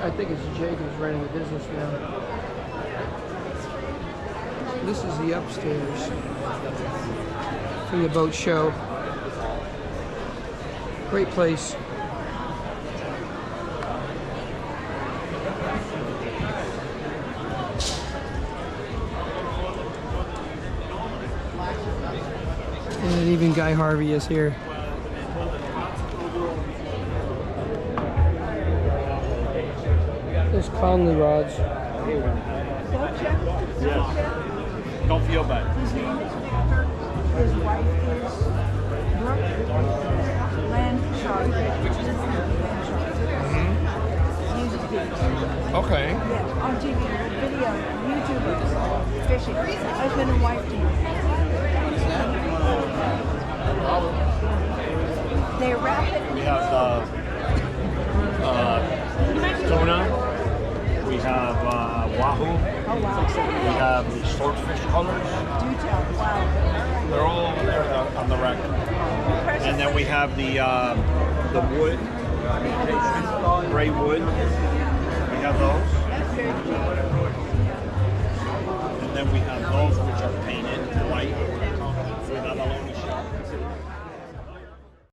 I think it's Jake who's running the business now. This is the upstairs for the boat show. Great place. And even Guy Harvey is here. There's Conley rods. Yes. Don't feel bad. His name is Victor. His wife is Brooke Landshark. Okay. Yeah, on TV, video, YouTubers, fishing, husband and wife team. They wrap it. We have tuna. We have wahoo. Oh wow. We have the swordfish colors. Do tell. Wow. They're all over there on the rack. And then we have the wood, gray wood. We have those. That's very cute. And then we have